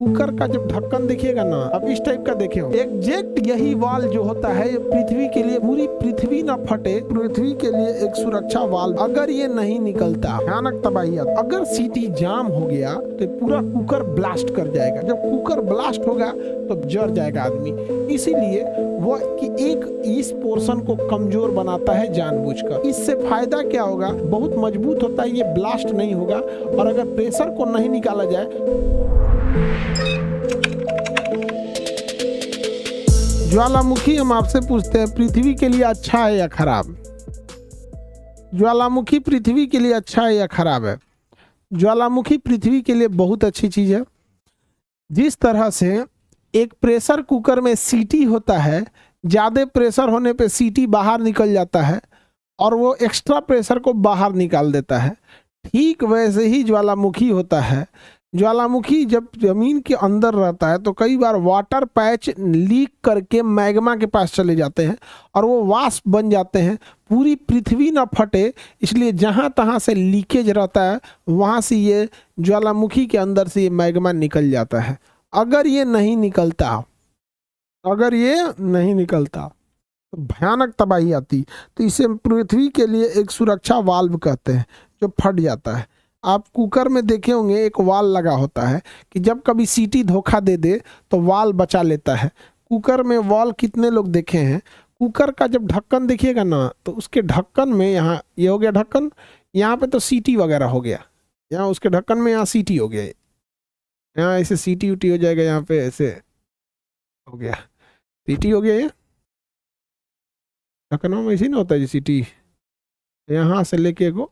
Cooker का जब ढक्कन देखिएगा ना, अब इस टाइप का देखे एग्जैक्ट यही वाल जो होता है ये पृथ्वी के लिए, पूरी पृथ्वी ना फटे, पृथ्वी के लिए एक सुरक्षा वाल। अगर ये नहीं निकलता, भयानक तबाही। अगर सीटी जाम हो गया तो पूरा कुकर ब्लास्ट कर जाएगा। जब कुकर ब्लास्ट होगा तो जर जाएगा आदमी। इसीलिए वो कि एक इस पोर्शन को कमजोर बनाता है जानबूझकर। इससे फायदा क्या होगा, बहुत मजबूत होता है, ये ब्लास्ट नहीं होगा। और अगर प्रेशर को नहीं निकाला जाए, ज्वालामुखी हम आपसे पूछते हैं पृथ्वी के लिए अच्छा है या खराब? ज्वालामुखी पृथ्वी के लिए अच्छा है या खराब है? ज्वालामुखी पृथ्वी के लिए बहुत अच्छी चीज है। जिस तरह से एक प्रेशर कुकर में सीटी होता है, ज्यादा प्रेशर होने पे सीटी बाहर निकल जाता है और वो एक्स्ट्रा प्रेशर को बाहर निकाल देता है, ठीक वैसे ही ज्वालामुखी होता है। ज्वालामुखी जब जमीन के अंदर रहता है तो कई बार वाटर पैच लीक करके मैग्मा के पास चले जाते हैं और वो वाष्प बन जाते हैं। पूरी पृथ्वी ना फटे, इसलिए जहाँ तहाँ से लीकेज रहता है वहाँ से ये ज्वालामुखी के अंदर से ये मैग्मा निकल जाता है। अगर ये नहीं निकलता तो भयानक तबाही आती। तो इसे पृथ्वी के लिए एक सुरक्षा वाल्व कहते हैं जो फट जाता है। आप कुकर में देखे होंगे एक वाल लगा होता है कि जब कभी सीटी धोखा दे दे तो वाल बचा लेता है। कुकर में वाल कितने लोग देखे हैं? कुकर का जब ढक्कन देखिएगा ना तो उसके ढक्कन में यहाँ ये हो गया ढक्कन, यहाँ पे तो सीटी वगैरह हो गया, यहाँ उसके ढक्कन में यहाँ सीटी हो गया, यहाँ ऐसे सीटी उटी हो जाएगा, यहाँ पे ऐसे हो गया सीटी हो गया। ये ढक्कन में ऐसे ही ना होता है जी, सीटी यहाँ से लेके एगो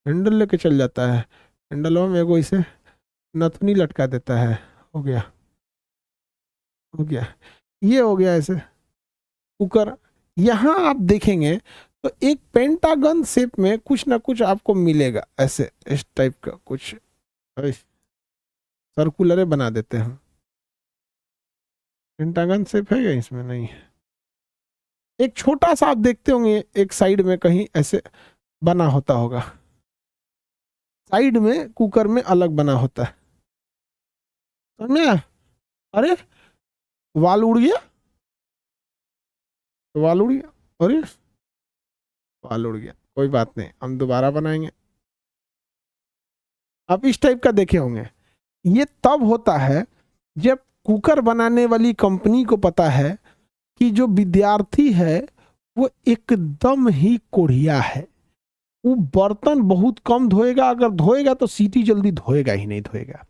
हैंडल लेके चल जाता है, हैंडलों में एगो इसे नथनी लटका देता है। हो गया ये हो गया ऐसे कुकर। यहाँ आप देखेंगे तो एक पेंटागन शेप में कुछ ना कुछ आपको मिलेगा, ऐसे इस टाइप का कुछ सर्कुलर बना देते हैं। पेंटागन शेप है क्या इसमें? नहीं है। एक छोटा सा आप देखते होंगे एक साइड में कहीं ऐसे बना होता होगा, साइड में कुकर में अलग बना होता है, समझे? अरे वाल उड़ गया, अरे वाल उड़ गया, कोई बात नहीं, हम दोबारा बनाएंगे। आप इस टाइप का देखे होंगे। ये तब होता है जब कुकर बनाने वाली कंपनी को पता है कि जो विद्यार्थी है वो एकदम ही कोढ़िया है, वो बर्तन बहुत कम धोएगा, अगर धोएगा तो सीटी जल्दी धोएगा ही नहीं धोएगा।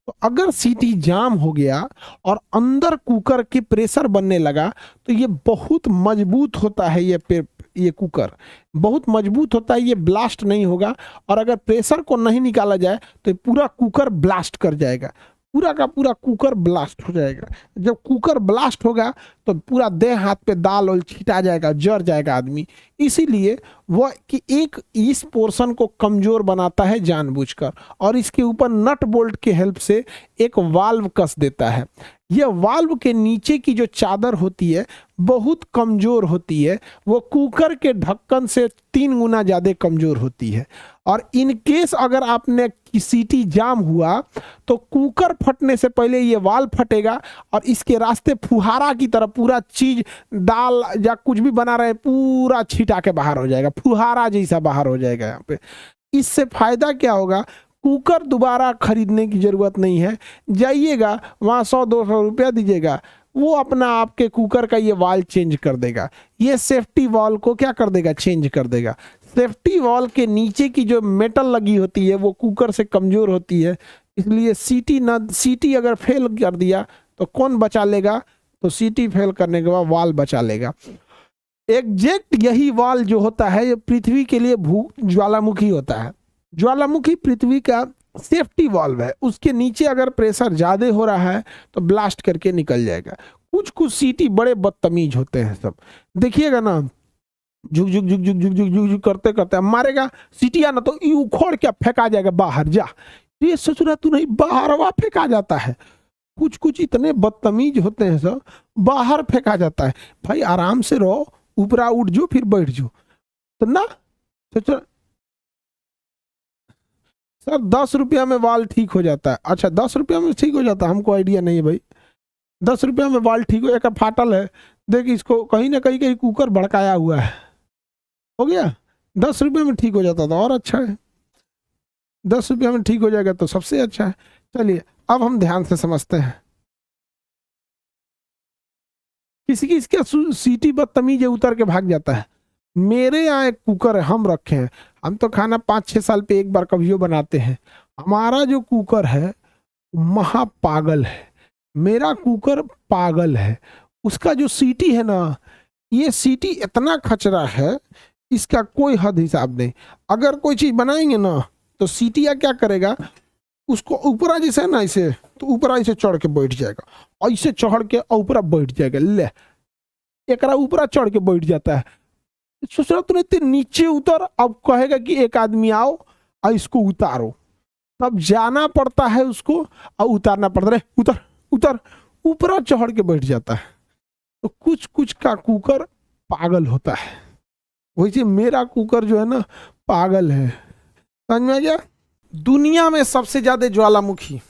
तो अगर सीटी जाम हो गया और अंदर कुकर के प्रेशर बनने लगा तो ये बहुत मजबूत होता है, ये कुकर बहुत मजबूत होता है, ये ब्लास्ट नहीं होगा। और अगर प्रेशर को नहीं निकाला जाए तो पूरा कुकर ब्लास्ट कर जाएगा, पूरा का पूरा कुकर ब्लास्ट हो जाएगा। जब कुकर ब्लास्ट होगा तो पूरा देह हाथ पे दाल और छिटा जाएगा, जर जाएगा आदमी। इसीलिए वह कि एक इस पोर्शन को कमजोर बनाता है जानबूझकर और इसके ऊपर नट बोल्ट के हेल्प से एक वाल्व कस देता है। यह वाल्व के नीचे की जो चादर होती है बहुत कमजोर होती है, वो कुकर के ढक्कन से 3 गुना ज्यादा कमजोर होती है। और इन केस अगर आपने सीटी जाम हुआ तो कुकर फटने से पहले ये वाल्व फटेगा और इसके रास्ते फुहारा की तरह पूरा चीज, दाल या कुछ भी बना रहे पूरा छिटा के बाहर हो जाएगा, फुहारा जैसा बाहर हो जाएगा यहाँ पे। इससे फायदा क्या होगा, कुकर दोबारा खरीदने की जरूरत नहीं है, जाइएगा वहाँ 100-200 रुपया दीजिएगा, वो अपना आपके कुकर का ये वाल चेंज कर देगा। ये सेफ्टी वाल को क्या कर देगा, चेंज कर देगा। सेफ्टी वाल के नीचे की जो मेटल लगी होती है वो कुकर से कमजोर होती है, इसलिए सीटी अगर फेल कर दिया तो कौन बचा लेगा, तो सीटी फेल करने के बाद वाल बचा लेगा। एग्जैक्ट यही वाल जो होता है ये पृथ्वी के लिए ज्वालामुखी होता है। ज्वालामुखी पृथ्वी का सेफ्टी वाल्व है, उसके नीचे अगर प्रेशर ज्यादा हो रहा है तो ब्लास्ट करके निकल जाएगा। कुछ सीटी बड़े बदतमीज होते हैं सब, देखिएगा ना, झुक झुक झुक झुक झुक झुक झुक झुक करते करते मारेगा सीटिया ना तो यू उखड़ के फेंका जाएगा बाहर, जा ये ससुरा तू नहीं, बाहर हवा फेंका जाता है। कुछ इतने बदतमीज होते हैं सब, बाहर फेंका जाता है। भाई आराम से रहो, ऊपरा उठ जो फिर बैठ जो, तो ना सर 10 रुपया में वाल ठीक हो जाता है? अच्छा 10 रुपया में ठीक हो जाता है, हमको आइडिया नहीं है भाई। 10 रुपया में वाल ठीक हो, एक फाटल है, देख इसको कहीं ना कहीं कहीं कुकर भड़काया हुआ है, हो गया। 10 रुपये में ठीक हो जाता था और अच्छा है, 10 रुपया में ठीक हो जाएगा तो सबसे अच्छा है। चलिए अब हम ध्यान से समझते हैं। किसी की इसका सीटी बदतमीज है, उतर के भाग जाता है। मेरे यहाँ एक कुकर है, हम रखे हैं, हम तो खाना 5-6 साल पे एक बार कभियो बनाते हैं। हमारा जो कुकर है महा पागल है, मेरा कुकर पागल है। उसका जो सीटी है ना, ये सीटी इतना खचरा है, इसका कोई हद हिसाब नहीं। अगर कोई चीज बनाएंगे ना तो सीटिया क्या करेगा, उसको ऊपरा जैसे है ना, इसे तो ऊपरा ऐसे चढ़ के बैठ जाएगा, ऐसे चढ़ के ऊपरा बैठ जाएगा, ले एकरा ऊपरा चढ़ के बैठ जाता है। सोच रहा तूने इतने नीचे उतर, अब कहेगा कि एक आदमी आओ और इसको उतारो, तब जाना पड़ता है उसको और उतारना पड़ता है, उतर उतर, ऊपरा चढ़ के बैठ जाता है। तो कुछ कुछ का कुकर पागल होता है, वैसे मेरा कुकर जो है ना पागल है। समझ में आ गया? दुनिया में सबसे ज्यादा ज्वालामुखी,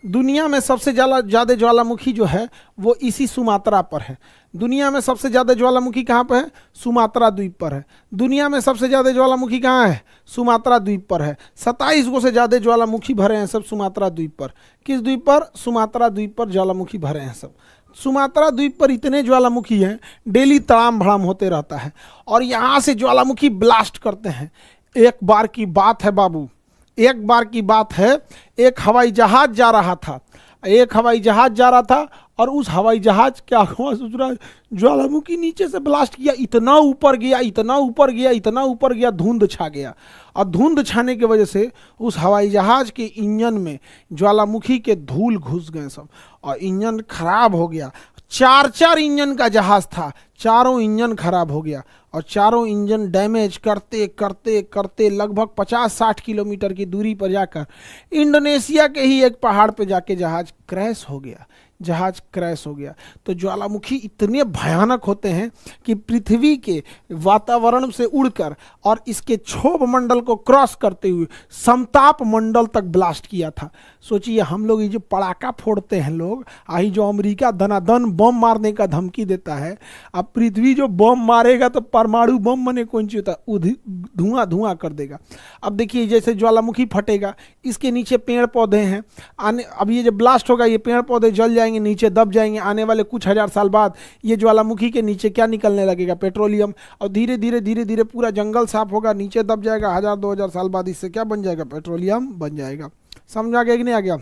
दुनिया में सबसे ज्यादा ज्वालामुखी जो है वो इसी सुमात्रा पर है। दुनिया में सबसे ज्यादा ज्वालामुखी कहाँ पर है? सुमात्रा द्वीप पर है। दुनिया में सबसे ज्यादा ज्वालामुखी कहाँ है? सुमात्रा द्वीप पर है। 27 गो से ज्यादा ज्वालामुखी भरे हैं सब सुमात्रा द्वीप पर। किस द्वीप पर? सुमात्रा द्वीप पर ज्वालामुखी भरे हैं सब। सुमात्रा द्वीप पर इतने ज्वालामुखी हैं, डेली तड़ाम भड़ाम होते रहता है और यहाँ से ज्वालामुखी ब्लास्ट करते हैं। एक बार की बात है बाबू, एक बार की बात है, एक हवाई जहाज जा रहा था, एक हवाई जहाज जा रहा था और उस हवाई जहाज क्या हुआ, सोच रहा ज्वालामुखी नीचे से ब्लास्ट किया, इतना ऊपर गया, इतना ऊपर गया, इतना ऊपर गया, धुंध छा गया। और धुंध छाने की वजह से उस हवाई जहाज के इंजन में ज्वालामुखी के धूल घुस गए सब और इंजन खराब हो गया। 4 इंजन का जहाज था, चारों इंजन खराब हो गया और चारों इंजन डैमेज करते करते करते लगभग 50-60 किलोमीटर की दूरी पर जाकर इंडोनेशिया के ही एक पहाड़ पर जाके जहाज क्रैश हो गया, जहाज क्रैश हो गया। तो ज्वालामुखी इतने भयानक होते हैं कि पृथ्वी के वातावरण से उड़कर और इसके क्षोभ मंडल को क्रॉस करते हुए समताप मंडल तक ब्लास्ट किया था। सोचिए हम लोग ये जो पड़ाका फोड़ते हैं लोग, आई जो अमेरिका धनाधन बम मारने का धमकी देता है, अब पृथ्वी जो बम मारेगा तो परमाणु बम बने कौन सी होता है, धुआं धुआं कर देगा। अब देखिए जैसे ज्वालामुखी फटेगा, इसके नीचे पेड़ पौधे हैं, आने अब ये जब ब्लास्ट होगा ये पेड़ पौधे जल जाएंगे, नीचे दब जाएंगे। आने वाले कुछ हजार साल बाद ये ज्वालामुखी के नीचे क्या निकलने लगेगा? पेट्रोलियम। और धीरे धीरे धीरे धीरे पूरा जंगल साफ होगा, नीचे दब जाएगा, 1000-2000 साल बाद इससे क्या बन जाएगा? पेट्रोलियम बन जाएगा। समझ आ गया कि नहीं आ गया?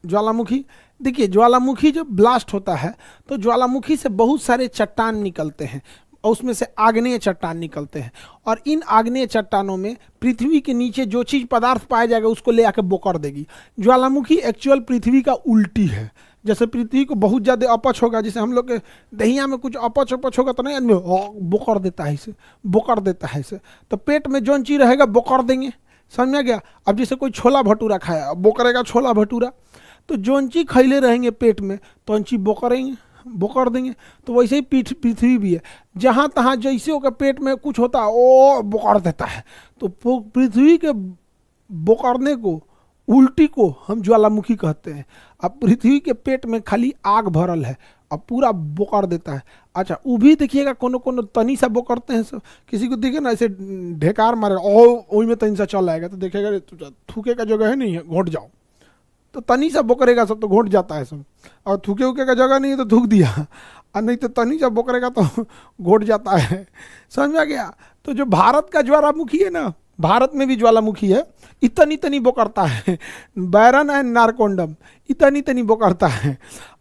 ज्वालामुखी, देखिए ज्वालामुखी जब ब्लास्ट होता है तो ज्वालामुखी से बहुत सारे चट्टान निकलते हैं और उसमें से आग्नेय चट्टान निकलते हैं और इन आग्नेय चट्टानों में पृथ्वी के नीचे जो चीज़ पदार्थ पाया जाएगा उसको ले आकर बोकर देगी। ज्वालामुखी एक्चुअल पृथ्वी का उल्टी है। जैसे पृथ्वी को बहुत ज़्यादा अपच होगा, जैसे हम लोग के दहिया में कुछ अपच अपच होगा तो नहीं आदमी बोकर देता है इसे, बोकर देता है इसे, तो पेट में जौन चीज़ रहेगा बोकर देंगे। समझ में गया? अब जैसे कोई छोला भटूरा खाया, बोकरेगा छोला भटूरा, तो जौन चीज खैले रहेंगे पेट में तो उन चीज बोकरेंगे, बोकर देंगे। तो वैसे ही पृथ्वी भी है, जहाँ तहाँ जैसे होकर पेट में कुछ होता है वो बोकर देता है। तो पृथ्वी के बोकरने को, उल्टी को हम ज्वालामुखी कहते हैं। अब पृथ्वी के पेट में खाली आग भरल है, अब पूरा बोकर देता है। अच्छा वो भी देखिएगा कोनो कोनो तनी सा बोकरते हैं सब, किसी को देखे ना ऐसे ढेकार मारे ओ में तनी सा चल आएगा तो देखेगा थूके का जगह है नहीं है, घोट जाओ, तो तनी सा बोकरेगा सब तो घोट जाता है सब, और थूके उके का जगह नहीं है तो थूक दिया, और नहीं तो तनी सा बोकरेगा तो घोट जाता है। समझ में आ गया? तो जो भारत का ज्वालामुखी है ना, भारत में भी ज्वालामुखी है, इतनी तनी बोकरता है, बैरन एंड नारकोंडम, इतनी तनी बोकरता है।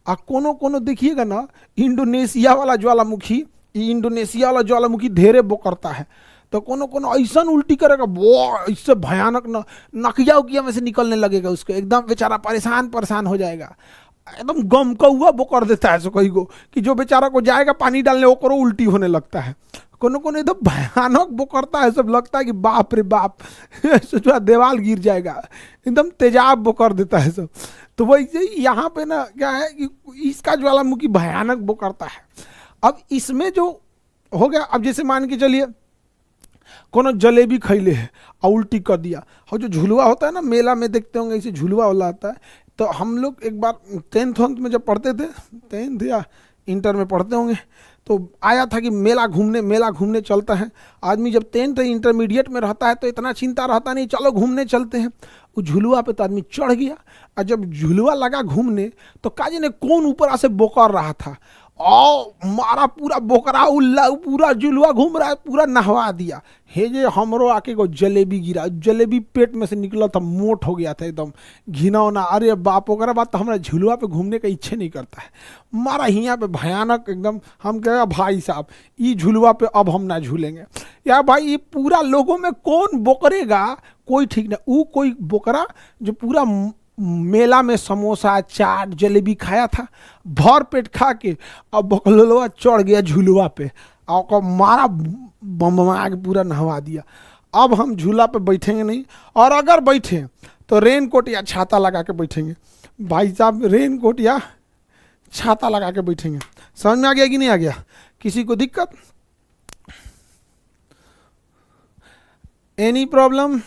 और कोनो कोनो देखिएगा ना इंडोनेशिया वाला ज्वालामुखी, इंडोनेशिया वाला ज्वालामुखी ढेरे बोकरता है, तो कोनो कोनो ऐसा उल्टी करेगा वो इससे भयानक नकिया उकिया में से निकलने लगेगा उसको, एकदम बेचारा परेशान हो जाएगा, एकदम गम कौआ बोकर देता है सो कहीं को कि जो बेचारा को जाएगा पानी डालने वो करो उल्टी होने लगता है। कोनो कोनो एकदम भयानक बोकरता है, सब लगता है कि बाप रे बाप सोचा देवाल गिर जाएगा, एकदम तेजाब बोकर देता है सब। तो वैसे यहाँ पे ना क्या है कि इसका ज्वालामुखी भयानक बोकरता है। अब इसमें जो हो गया, अब जैसे मान के चलिए कोनो जलेबी खैले है और उल्टी कर दिया। और जो झुलवा होता है ना, मेला में देखते होंगे ऐसे झुलवा वाला आता है, तो हम लोग एक बार 10th में जब पढ़ते थे, 10th या इंटर में पढ़ते होंगे, तो आया था कि मेला घूमने चलता है। आदमी जब 10th इंटरमीडिएट में रहता है तो इतना चिंता रहता नहीं, चलो घूमने चलते हैं। वो झुलवा पे तो आदमी चढ़ गया, और जब झुलवा लगा घूमने तो काजी ने कौन ऊपर से बोकर रहा था, और मारा पूरा बोकरा उल्ला, पूरा झुलवा घूम रहा है, पूरा नहवा दिया। हे जे हमरो आके को जलेबी गिरा, जलेबी पेट में से निकला था, मोट हो गया था एकदम घिनौना। अरे बाप, ओकरा बाद तो हमारा झुलवा पे घूमने का इच्छा नहीं करता है। मारा हिया पे भयानक एकदम। हम कहेगा भाई साहब ये झुलवा पे अब हम ना झूलेंगे यार भाई, ये पूरा लोगों में कौन बोकरेगा कोई ठीक नहीं। वो कोई बोकरा जो पूरा मेला में समोसा चाट जलेबी खाया था, भर पेट खा के, अब बकलोलवा चढ़ गया झुलवा पे और मारा बम के पूरा नहवा दिया। अब हम झूला पे बैठेंगे नहीं, और अगर बैठे तो रेन कोट या छाता लगा के बैठेंगे। भाई साहब रेन कोट या छाता लगा के बैठेंगे। समझ में आ गया कि नहीं आ गया? किसी को दिक्कत? Any problem?